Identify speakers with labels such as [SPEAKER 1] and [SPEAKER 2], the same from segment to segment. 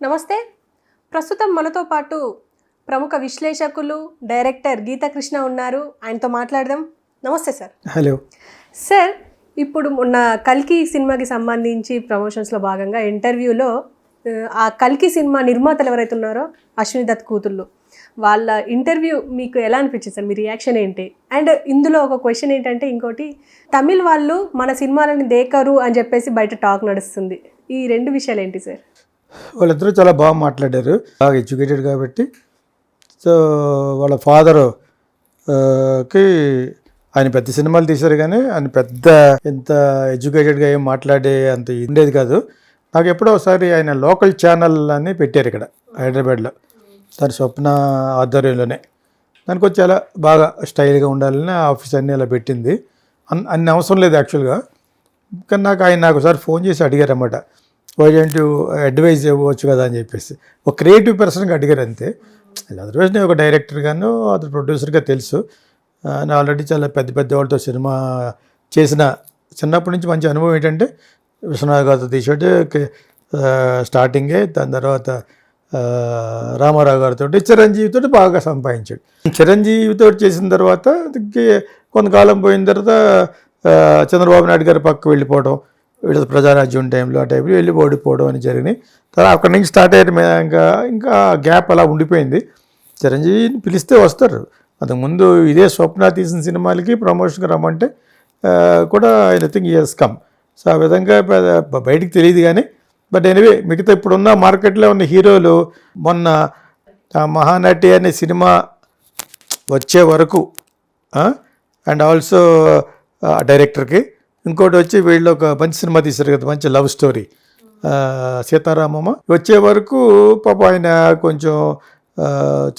[SPEAKER 1] నమస్తే. ప్రస్తుతం మనతో పాటు ప్రముఖ విశ్లేషకులు, డైరెక్టర్ గీతాకృష్ణ ఉన్నారు. ఆయనతో మాట్లాడదాం. నమస్తే సార్.
[SPEAKER 2] Hello
[SPEAKER 1] sir. ఇప్పుడు మొన్న కల్కి సినిమాకి సంబంధించి ప్రమోషన్స్లో భాగంగా ఇంటర్వ్యూలో ఆ కల్కి సినిమా నిర్మాతలు ఎవరైతే ఉన్నారో అశ్విని దత్ కూతుళ్ళు, వాళ్ళ ఇంటర్వ్యూ మీకు ఎలా అనిపించింది సార్? మీ రియాక్షన్ ఏంటి? అండ్ ఇందులో ఒక క్వశ్చన్ ఏంటంటే, ఇంకోటి తమిళ్ వాళ్ళు మన సినిమాలని దేకరు అని చెప్పేసి బయట టాక్ నడుస్తుంది. ఈ రెండు విషయాలు ఏంటి సార్?
[SPEAKER 2] వాళ్ళిద్దరూ చాలా బాగా మాట్లాడారు, బాగా ఎడ్యుకేటెడ్ కాబట్టి. సో వాళ్ళ ఫాదరు కి ఆయన పెద్ద సినిమాలు తీశారు, కానీ ఆయన పెద్ద ఎంత ఎడ్యుకేటెడ్గా ఏం మాట్లాడే అంత ఉండేది కాదు. నాకు ఎప్పుడో ఒకసారి ఆయన లోకల్ ఛానల్ అని పెట్టారు ఇక్కడ హైదరాబాద్లో, దాని స్వప్న ఆధ్వర్యంలోనే. దానికి వచ్చి చాలా బాగా స్టైల్గా ఉండాలని ఆఫీస్ అన్నీ అలా పెట్టింది. అన్ని అవసరం లేదు యాక్చువల్గా, కానీ నాకు ఒకసారి ఫోన్ చేసి అడిగారు అన్నమాట, వైజెంట్ అడ్వైజ్ ఇవ్వచ్చు కదా అని చెప్పేసి. ఒక క్రియేటివ్ పర్సన్గా అడిగారు అంతే. అదర్వైజ్ నేను ఒక డైరెక్టర్గాను అతను ప్రొడ్యూసర్గా తెలుసు. నేను ఆల్రెడీ చాలా పెద్ద పెద్ద వాళ్ళతో సినిమా చేసిన, చిన్నప్పటి నుంచి మంచి అనుభవం ఏంటంటే విశ్వనాథ్ గారితో తీసాడు స్టార్టింగే, దాని తర్వాత రామారావు గారితో, చిరంజీవితో బాగా సంపాదించాడు. చిరంజీవితో చేసిన తర్వాత కొంతకాలం పోయిన తర్వాత చంద్రబాబు నాయుడు గారి పక్కకు వెళ్ళిపోవడం, వీళ్ళ ప్రజారాజ్యం టైంలో ఆ టైంలో వెళ్ళి ఓడిపోవడం అని జరిగినాయి. తర్వాత అక్కడి నుంచి స్టార్ట్ అయ్యే ఇంకా గ్యాప్ అలా ఉండిపోయింది. చిరంజీవిని పిలిస్తే వస్తారు. అంతకుముందు ఇదే స్వప్న తీసిన సినిమాలకి ప్రమోషన్కి రమ్మంటే కూడా I think he has come. So ఆ విధంగా బయటికి తెలియదు కానీ, బట్ ఎనీవే మిగతా ఇప్పుడున్న మార్కెట్లో ఉన్న హీరోలు మొన్న మహానటి అనే సినిమా వచ్చే వరకు అండ్ ఆల్సో డైరెక్టర్కి, ఇంకోటి వచ్చి వీళ్ళు ఒక మంచి సినిమా తీశారు కదా, మంచి లవ్ స్టోరీ సీతారామమ్మ, వచ్చే వరకు పాప ఆయన కొంచెం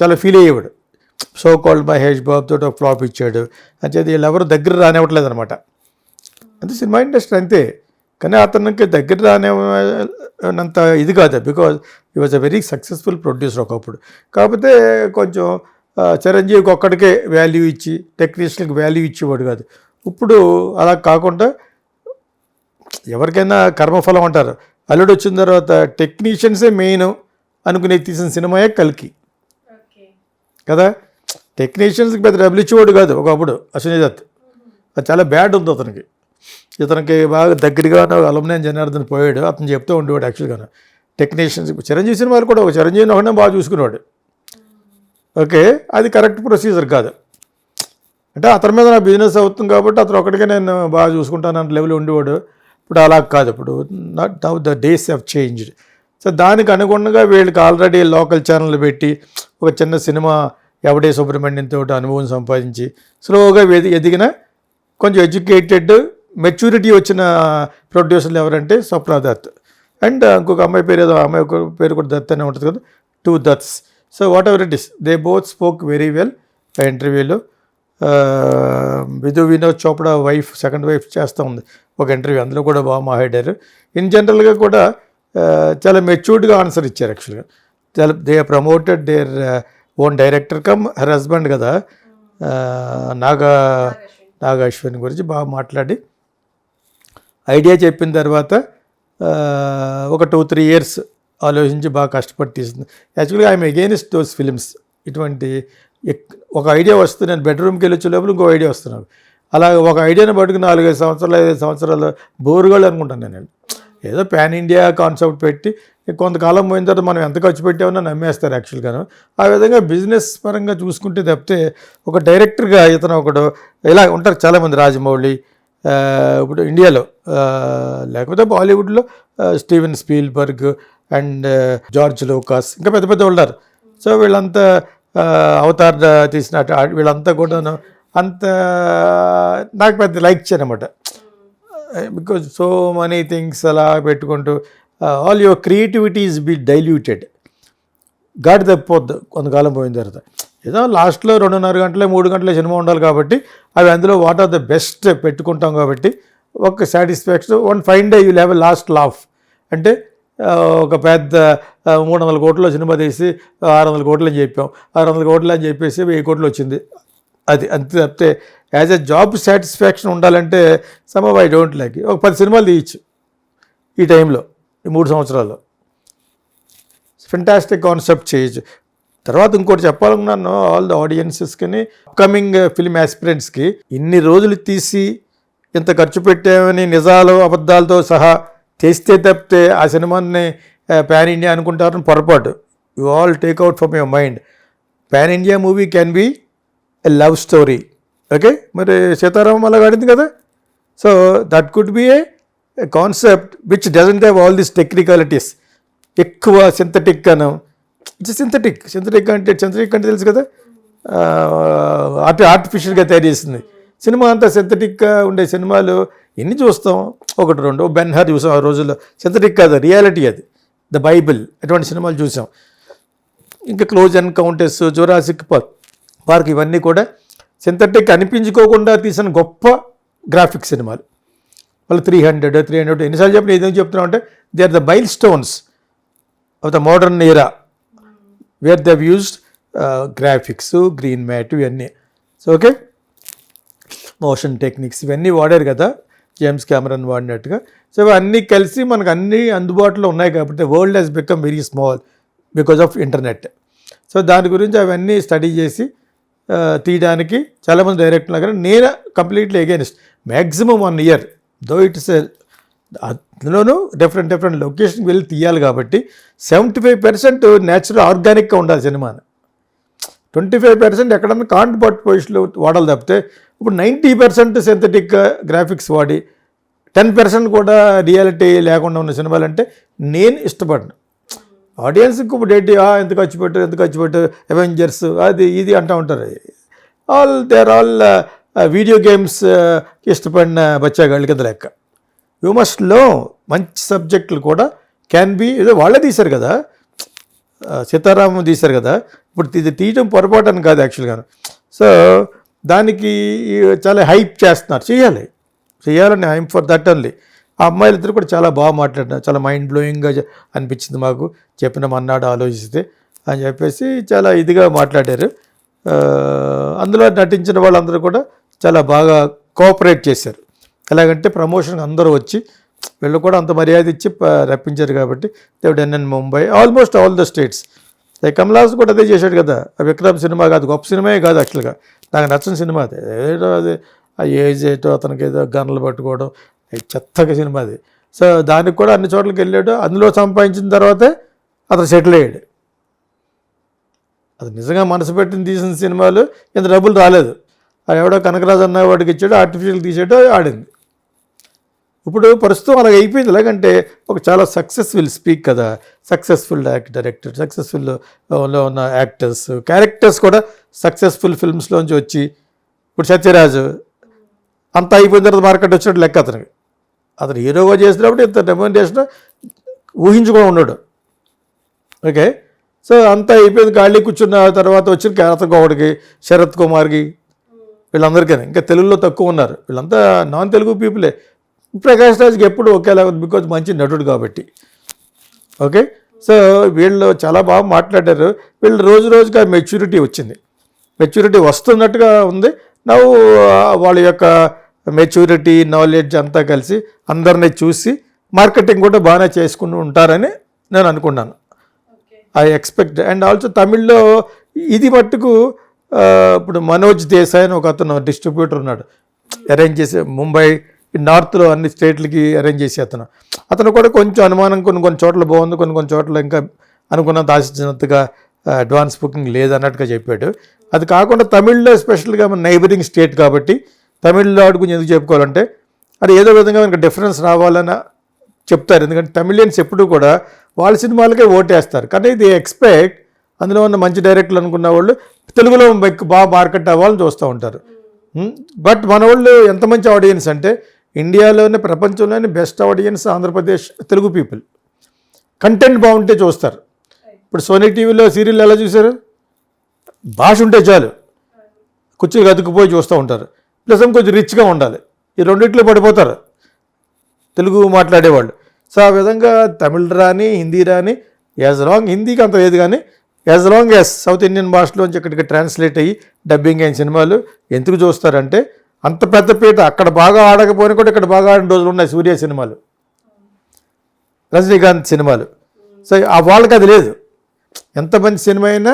[SPEAKER 2] చాలా feel అయ్యేవాడు. So called Mahesh Babu తోటి ఒక ఫ్లాప్ ఇచ్చాడు అని చెప్పి వీళ్ళు ఎవరు దగ్గర రానివ్వట్లేదు అనమాట. అంతే సినిమా ఇండస్ట్రీ అంతే. కానీ అతనికి దగ్గర రానివ్వనంత ఇది కాదు, because he was a very successful producer ఒకప్పుడు. కాకపోతే కొంచెం చిరంజీవికి ఒక్కడికే వాల్యూ ఇచ్చి టెక్నీషియన్కి వాల్యూ ఇచ్చేవాడు కాదు. ఇప్పుడు అలా కాకుండా ఎవరికైనా కర్మఫలం అంటారు. అల్లుడు వచ్చిన తర్వాత టెక్నీషియన్సే మెయిన్ అనుకునే తీసిన సినిమాయే కల్కి కదా. టెక్నీషియన్స్కి పెద్ద డబ్బులు ఇచ్చేవాడు కాదు ఒకప్పుడు అశ్విని దత్. అది చాలా బ్యాడ్ ఉంది అతనికి. ఇతనికి బాగా దగ్గరగా అలమనే జనార్దన్ పోయాడు, అతను చెప్తూ ఉండేవాడు యాక్చువల్గా టెక్నీషియన్స్. చిరంజీవి సినిమాలు కూడా ఒక చిరంజీవిని ఒకనే బాగా చూసుకునేవాడు. ఓకే, అది కరెక్ట్ ప్రొసీజర్ కాదు. అంటే అతని మీద నా బిజినెస్ అవుతుంది కాబట్టి అతను ఒకటికే నేను బాగా చూసుకుంటాను అన్న లెవెల్ ఉండేవాడు. ఇప్పుడు అలా కాదు. ఇప్పుడు now the days have changed. So దానికి అనుగుణంగా వీళ్ళకి ఆల్రెడీ లోకల్ ఛానల్ పెట్టి ఒక చిన్న సినిమా ఎవడే సుబ్రహ్మణ్యంతో అనుభవం సంపాదించి స్లోగా ఎదిగిన కొంచెం ఎడ్యుకేటెడ్ మెచ్యూరిటీ వచ్చిన ప్రొడ్యూసర్లు ఎవరంటే స్వప్న దత్ అండ్ ఇంకొక అమ్మాయి పేరు, ఏదో అమ్మాయి పేరు కూడా దత్ అనే ఉంటుంది కదా, 2 that's. So whatever it is, they both spoke very well ఆ ఇంటర్వ్యూలో. Vinod Chopra wife, second wife చేస్తూ ఉంది ఒక ఇంటర్వ్యూ, అందులో కూడా బాగా మాట్లాడారు. ఇన్ జనరల్గా కూడా చాలా మెచ్యూర్డ్గా ఆన్సర్ ఇచ్చారు యాక్చువల్గా. చాలా they promoted their own director come her husband కదా, నాగ అశ్విన్ గురించి బాగా మాట్లాడి ఐడియా చెప్పిన తర్వాత ఒక 2-3 ఇయర్స్ ఆలోచించి బాగా కష్టపడి తీసింది. యాక్చువల్గా ఐఎమ్ అగెయిన్స్ట్ దోస్ ఫిలిమ్స్. ఇటువంటి ఒక ఐడియా వస్తుంది, నేను బెడ్రూమ్కి వెళ్ళి వచ్చే లోపల ఇంకో ఐడియా వస్తున్నాను. అలా ఒక ఐడియాని పట్టుకుని 4-5 సంవత్సరాలు 5 సంవత్సరాలు బోరుగాళ్ళు అనుకుంటాను నేను. ఏదో పాన్ ఇండియా కాన్సెప్ట్ పెట్టి కొంతకాలం పోయిన తర్వాత మనం ఎంత ఖర్చు పెట్టామన్నా నమ్మేస్తారు యాక్చువల్గాను. ఆ విధంగా బిజినెస్ పరంగా చూసుకుంటే తప్పితే ఒక డైరెక్టర్గా ఇతను ఒకడు ఇలా ఉంటారు చాలామంది, రాజమౌళి ఇప్పుడు ఇండియాలో, లేకపోతే బాలీవుడ్లో స్టీవెన్ స్పీల్బర్గ్ అండ్ జార్జ్ లూకాస్, ఇంకా పెద్ద పెద్ద ఉన్నారు. సో వీళ్ళంతా అవతార్ తీసిన వీళ్ళంతా కూడా అంత నాకు పెద్ద లైక్ చేయనమాట. బికాజ్ సో మెనీ థింగ్స్ అలా పెట్టుకుంటూ all your creativity is be diluted. గాడి తప్పిపోద్దు కొంతకాలం పోయిన తర్వాత. ఏదో లాస్ట్లో 2.5 గంటలు 3 గంటల సినిమా ఉండాలి కాబట్టి అవి అందులో వాట్ ఆర్ ద బెస్ట్ పెట్టుకుంటాం కాబట్టి ఒక satisfaction, one fine day you'll have a last laugh. అంటే ఒక పెద్ద 300 కోట్ల సినిమా తీసి 600 కోట్లు అని చెప్పాం, 600 కోట్లు అని చెప్పేసి 1000 కోట్లు వచ్చింది. అది అంతే తప్పితే యాజ్ ఎ జాబ్ సాటిస్ఫాక్షన్ ఉండాలంటే సమ్ ఐ డోంట్ లైక్. ఒక 10 సినిమాలు తీయచ్చు ఈ టైంలో, ఈ 3 సంవత్సరాల్లో. ఫెంటాస్టిక్ కాన్సెప్ట్ చేయొచ్చు. తర్వాత ఇంకోటి చెప్పాలనుకున్నాను ఆల్ ద ఆడియన్సెస్కి, అప్కమింగ్ ఫిల్మ్ ఆస్పిరెంట్స్కి, ఇన్ని రోజులు తీసి ఇంత ఖర్చు పెట్టామని నిజాలు అబద్ధాలతో సహా చేస్తే తప్పితే ఆ సినిమాని పాన్ ఇండియా అనుకుంటారని పొరపాటు. You all take out from your mind. Pan India movie can be a love story. Okay, మరి సీతారామం అలాగ ఆడింది కదా. So that could be a concept which doesn't have all this technicalities. ఎక్కువ సింథటిక్ అను, it's synthetic అంటే తెలుసు కదా, ఆర్టిఫిషియల్గా తయారు చేసింది. సినిమా అంతా సింథటిక్గా ఉండే సినిమాలు ఎన్ని చూస్తాం, ఒకటి రెండు. బెన్హర్ చూసాం ఆ రోజుల్లో, సింథటిక్ కాదు, రియాలిటీ అది. ద బైబిల్, అటువంటి సినిమాలు చూసాం. ఇంకా క్లోజ్ ఎన్కౌంటర్స్, జురాసిక్ పార్క్, ఇవన్నీ కూడా సింథటిక్ అనిపించుకోకుండా తీసిన గొప్ప గ్రాఫిక్ సినిమాలు. వాళ్ళు 300 ఎన్నిసార్లు చెప్పిన ఏదో చెప్తున్నాం అంటే they are the milestones of the modern era where they have used graphics, green mat, ఇవన్నీ. సో ఓకే, మోషన్ టెక్నిక్స్ ఇవన్నీ వాడారు కదా జేమ్స్ కెమెరన్ వాడినట్టుగా. సో అన్నీ కలిసి మనకు అన్నీ అందుబాటులో ఉన్నాయి కాబట్టి world has become very small because of internet. So దాని గురించి అవన్నీ స్టడీ చేసి తీయడానికి చాలామంది డైరెక్టర్లు కానీ నేను completely against. Maximum 1 year, though it's అందులోనూ డిఫరెంట్ లొకేషన్కి వెళ్ళి తీయాలి కాబట్టి 75% న్యాచురల్ ఆర్గానిక్గా ఉండాలి సినిమాని. 25% ఎక్కడన్నా కాంట్ బట్ పొజిషన్లో వాడాలి తప్పితే ఇప్పుడు 90% సింథటిక్ గ్రాఫిక్స్ వాడి 10% కూడా రియాలిటీ లేకుండా ఉన్న సినిమాలు అంటే నేను ఇష్టపడను. ఆడియన్స్కి ఇప్పుడు ఎంత ఖర్చు పెట్టు అవెంజర్స్ అది ఇది అంటూ ఉంటారు. They are all video games ఇష్టపడిన బచ్చాగాళ్ళ కింద లెక్క. యూ మస్ట్ లో మంచి సబ్జెక్టులు కూడా క్యాన్ బీ, ఏదో వాళ్ళే తీశారు కదా, సీతారామం తీశారు కదా, ఇప్పుడు ఇది తీయడం పొరపాటు అని కాదు యాక్చువల్గా. సో దానికి చాలా హైప్ చేస్తున్నారు, చేయాలని ఐఎమ్ ఫర్ దట్ ఓన్లీ. ఆ అమ్మాయిలిద్దరు కూడా చాలా బాగా మాట్లాడినారు, చాలా మైండ్ బ్లోయింగ్గా అనిపించింది మాకు, చెప్పిన మన్నాడు ఆలోచిస్తే అని చెప్పేసి చాలా ఇదిగా మాట్లాడారు. అందులో నటించిన వాళ్ళందరూ కూడా చాలా బాగా కోఆపరేట్ చేశారు. ఎలాగంటే ప్రమోషన్ అందరూ వచ్చి వీళ్ళు కూడా అంత మర్యాద ఇచ్చి రప్పించారు కాబట్టి దేవుడు NN Mumbai, almost all the states. Kamal Haasan కూడా అదే చేశాడు కదా. విక్రమ్ సినిమా కాదు, గొప్ప సినిమాయే కాదు యాక్చువల్గా, నాకు నచ్చిన సినిమా అది. ఏదో అది ఆ ఏజ్ ఏటో అతనికి ఏదో గన్నులు పట్టుకోవడం, చెత్తగా సినిమా అది. సో దానికి కూడా అన్ని చోట్లకి వెళ్ళాడు. అందులో సంపాదించిన తర్వాతే అతను సెటిల్ అయ్యాడు. అది నిజంగా మనసు పెట్టిన తీసిన సినిమాలు ఇంత డబ్బులు రాలేదు. అది ఎవడో కనకరాజు అన్న వాడికి ఇచ్చాడో, ఆర్టిఫిషియల్ తీసాడో ఆడింది. ఇప్పుడు ప్రస్తుతం అలాగ అయిపోయింది. ఎలాగంటే ఒక చాలా సక్సెస్ఫుల్ స్పీక్ కదా, సక్సెస్ఫుల్ డైరెక్టర్, సక్సెస్ఫుల్లో ఉన్న యాక్టర్స్, క్యారెక్టర్స్ కూడా సక్సెస్ఫుల్ ఫిల్మ్స్లోంచి వచ్చి, ఇప్పుడు సత్యరాజు అంతా అయిపోయిన తర్వాత మార్కెట్ వచ్చినట్టు లెక్క అతనికి. అతను హీరోగా చేసినప్పుడు ఇంత రెమ్యునరేషన్ ఊహించుకొని ఉన్నాడు. ఓకే, సో అంతా అయిపోయింది. ఖాళీ కూర్చున్న తర్వాత వచ్చిన కేరతగౌడకి, శరత్ కుమార్కి, వీళ్ళందరికీ ఇంకా తెలుగులో తక్కువ ఉన్నారు. వీళ్ళంతా నాన్ తెలుగు పీపులే. ప్రకాష్ రాజ్కి ఎప్పుడు ఒకేలా ఉంది, బికాజ్ మంచి నటుడు కాబట్టి. ఓకే, సో వీళ్ళు చాలా బాగా మాట్లాడారు. వీళ్ళు రోజు రోజుగా మెచ్యూరిటీ వచ్చింది, మెచ్యూరిటీ వస్తున్నట్టుగా ఉంది. నవ్వు వాళ్ళ యొక్క మెచ్యూరిటీ, నాలెడ్జ్ అంతా కలిసి అందరినీ చూసి మార్కెటింగ్ కూడా బాగానే చేసుకుని ఉంటారని నేను అనుకున్నాను. I expect. అండ్ ఆల్సో తమిళ్లో ఇది మట్టుకు ఇప్పుడు మనోజ్ దేశాయ్ అని ఒక అతను డిస్ట్రిబ్యూటర్ ఉన్నాడు, అరేంజ్ చేసే ముంబై నార్త్లో అన్ని స్టేట్లకి అరేంజ్ చేసి అతను కూడా కొంచెం అనుమానం, కొన్ని చోట్ల బాగుంది, కొన్ని చోట్ల ఇంకా అనుకున్నంత ఆశించినంతగా అడ్వాన్స్ బుకింగ్ లేదన్నట్టుగా చెప్పాడు. అది కాకుండా తమిళ్లో స్పెషల్గా మన నైబరింగ్ స్టేట్ కాబట్టి తమిళ్లో ఆడు గురించి ఎందుకు చెప్పుకోవాలంటే అది ఏదో విధంగా మనకి డిఫరెన్స్ రావాలని చెప్తారు. ఎందుకంటే తమిళియన్స్ ఎప్పుడూ కూడా వాళ్ళ సినిమాలకే ఓటేస్తారు, కానీ ఇది ఎక్స్పెక్ట్ అందులో ఉన్న మంచి డైరెక్టర్లు అనుకున్న వాళ్ళు తెలుగులో బాగా మార్కెట్ అవ్వాలని చూస్తూ ఉంటారు. బట్ మన వాళ్ళు ఎంత మంచి ఆడియన్స్ అంటే ఇండియాలోనే ప్రపంచంలోనే best audience Andhra Pradesh Telugu people. Content బాగుంటే చూస్తారు. ఇప్పుడు సోనీ టీవీలో సీరియల్ ఎలా చూశారు, భాష ఉంటే చాలు కుర్చీకి అతుక్కుపోయి చూస్తూ ఉంటారు. ప్లస్ కొంచెం రిచ్గా ఉండాలి, ఈ రెండిట్లో పడిపోతారు తెలుగు మాట్లాడేవాళ్ళు. సో ఆ విధంగా తమిళ్ రాని, హిందీ రాని, యాజ్ లాంగ్ హిందీకి అంత లేదు కానీ as long as south Indian భాషలోంచి ఇక్కడికి ట్రాన్స్లేట్ అయ్యి డబ్బింగ్ అయిన సినిమాలు ఎందుకు చూస్తారంటే అంత పెద్ద పీట అక్కడ బాగా ఆడకపోయినా కూడా ఇక్కడ బాగా ఆడిన రోజులు ఉన్నాయి. సూర్య సినిమాలు, రజనీకాంత్ సినిమాలు. సో ఆ వాళ్ళకి అది లేదు. ఎంత మంచి సినిమా అయినా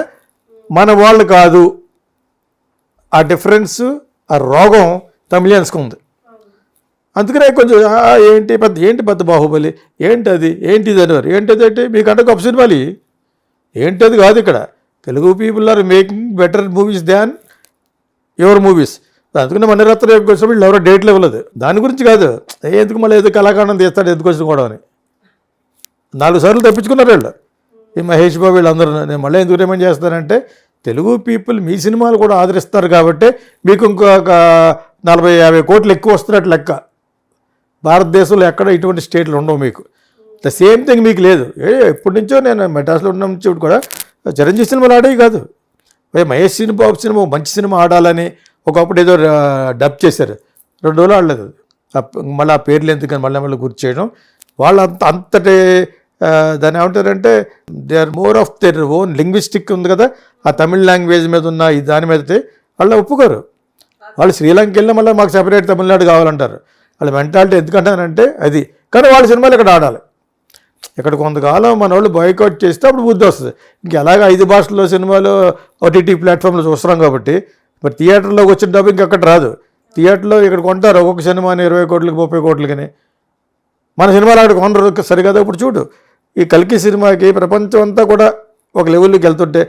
[SPEAKER 2] మన వాళ్ళు కాదు. ఆ డిఫరెన్స్, ఆ రోగం తమిళియన్స్కి ఉంది. అందుకనే కొంచెం ఏంటి పెద్ద బాహుబలి, ఏంటది, ఏంటిది అనేవారు. ఏంటది అంటే మీకంటే గొప్ప సినిమాలు ఏంటది కాదు. ఇక్కడ Telugu people are making better movies than your movies. అందుకనే మణిరత్నం కోసం వీళ్ళు ఎవరో డేట్లు ఇవ్వలేదు. దాని గురించి కాదు, ఎందుకు మళ్ళీ ఏదో కళాకాండం తీస్తాడు ఎందుకు వచ్చిన కూడా అని 4 సార్లు తప్పించుకున్నారు వీళ్ళు. ఈ మహేష్ బాబు వీళ్ళందరూ. నేను మళ్ళీ ఎందుకు రిమైండ్ చేస్తానంటే తెలుగు పీపుల్ మీ సినిమాలు కూడా ఆదరిస్తారు కాబట్టి మీకు ఇంకొక 40-50 కోట్లు ఎక్కువ వస్తున్నట్టు లెక్క. భారతదేశంలో ఎక్కడ ఇటువంటి స్టేట్లు ఉండవు మీకు. ద సేమ్ థింగ్ మీకు లేదు. ఎప్పటి నుంచో నేను మెడ్రాస్లో ఉన్న నుంచి కూడా చిరంజీవి సినిమాలు ఆడేవి కాదు. మహేష్ బాబు సినిమా మంచి సినిమా ఆడాలని ఒకప్పుడు ఏదో డబ్ చేశారు, 2 రోజులు ఆడలేదు. మళ్ళీ ఆ పేర్లు ఎందుకని మళ్ళీ గుర్తు చేయడం. వాళ్ళు అంతటి దాన్ని ఏమంటారంటే they are more of their own linguistic ఉంది కదా, ఆ తమిళ్ లాంగ్వేజ్ మీద ఉన్న ఈ దాని మీద వాళ్ళు ఒప్పుకోరు. వాళ్ళు శ్రీలంక వెళ్ళినా మళ్ళీ మాకు సెపరేట్ తమిళనాడు కావాలంటారు. వాళ్ళ మెంటాలిటీ ఎందుకంటానంటే అది. కానీ వాళ్ళ సినిమాలు ఇక్కడ ఆడాలి. ఇక్కడ కొంతకాలం మన వాళ్ళు బాయ్కాట్ చేస్తే అప్పుడు బుద్ధి వస్తుంది. ఇంక ఎలాగ 5 భాషల్లో సినిమాలు ఓటీటీ ప్లాట్ఫామ్లో చూస్తున్నాం కాబట్టి మరి థియేటర్లోకి వచ్చిన డబ్బు ఇంకక్కడ రాదు. థియేటర్లో ఇక్కడ కొంటారు ఒక్కొక్క సినిమాని 20 కోట్లకి 30 కోట్లకి. మన సినిమాలు అక్కడ కొనరు సరికదా. ఇప్పుడు చూడు ఈ కల్కి సినిమాకి ప్రపంచం అంతా కూడా ఒక లెవెల్లోకి వెళ్తుంటే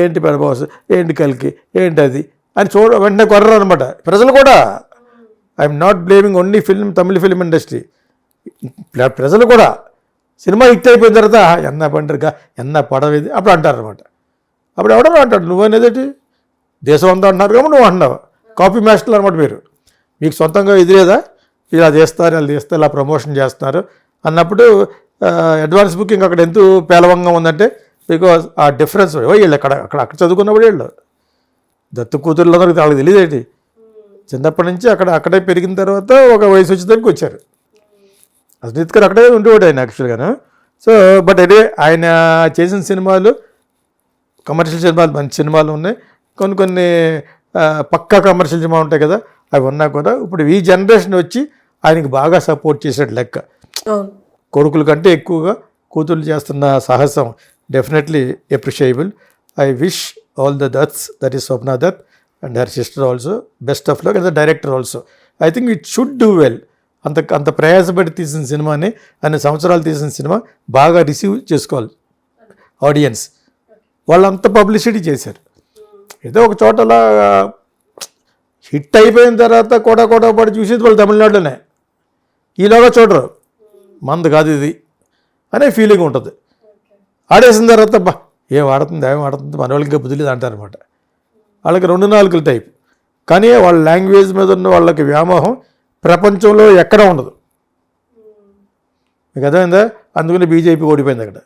[SPEAKER 2] ఏంటి ప్రభాస్, ఏంటి కల్కి, ఏంటి అది అని వెంటనే కొర్రరు అనమాట ప్రజలు కూడా. I'm not blaming only Tamil film industry. ప్రజలు కూడా సినిమా హిట్ అయిపోయిన తర్వాత ఎన్న పండుగ ఎన్న పడవేది అప్పుడు అంటారు అనమాట. అప్పుడు ఎవడో అంటాడు నువ్వనేది దేశం అంతా అంటున్నారు కాబట్టి నువ్వు అంటున్నావు. కాపీ మాస్టర్లు అనమాట మీరు. మీకు సొంతంగా ఇది లేదా, ఇలా చేస్తారు ఇలా చేస్తారు ఇలా ప్రమోషన్ చేస్తున్నారు అన్నప్పుడు అడ్వాన్స్ బుకింగ్ అక్కడ ఎంత పేలవంగా ఉందంటే బికాజ్ ఆ డిఫరెన్స్ వీళ్ళు అక్కడ చదువుకున్నప్పుడు వీళ్ళు దత్తు కూతురులందరికీ వాళ్ళకి తెలియదేంటి. చిన్నప్పటి నుంచి అక్కడే పెరిగిన తర్వాత ఒక వయసు వచ్చేదానికి వచ్చారు. అజిత్ గారు అక్కడే ఉండేవాడు ఆయన యాక్చువల్గాను. సో బట్ అదే ఆయన చేసిన సినిమాలు కమర్షియల్ సినిమాలు మంచి సినిమాలు ఉన్నాయి. కొన్ని పక్కా కమర్షియల్ సినిమా ఉంటాయి కదా, అవి ఉన్నా కూడా ఇప్పుడు ఈ జనరేషన్ వచ్చి ఆయనకి బాగా సపోర్ట్ చేసేట లెక్క. కొడుకుల కంటే ఎక్కువగా కూతుళ్ళు చేస్తున్న సాహసం definitely appreciable. I wish all the that's, that is Swapna Dutt and her sister also best of luck. And the director also I think it should do well. అంత ప్రయాసపడి తీసిన సినిమాని, అన్ని సంవత్సరాలు తీసిన సినిమా బాగా రిసీవ్ చేసుకోవాలి ఆడియన్స్. వాళ్ళంత పబ్లిసిటీ చేశారు. ఏదో ఒక చోటలా హిట్ అయిపోయిన తర్వాత కూడా పడి చూసేది వాళ్ళు తమిళనాడులోనే. ఈలోగా చూడరు మంది కాదు ఇది అనే ఫీలింగ్ ఉంటుంది. ఆడేసిన తర్వాత ఏం ఆడుతుంది మన వాళ్ళకి ఇంకా బుద్ధిలేదు అంటారనమాట. వాళ్ళకి 2 నాలుగుల టైప్. కానీ వాళ్ళ లాంగ్వేజ్ మీద ఉన్న వాళ్ళకి వ్యామోహం ప్రపంచంలో ఎక్కడ ఉండదు. మీకు అర్థమైందా? అందుకని బీజేపీ ఓడిపోయింది అక్కడ.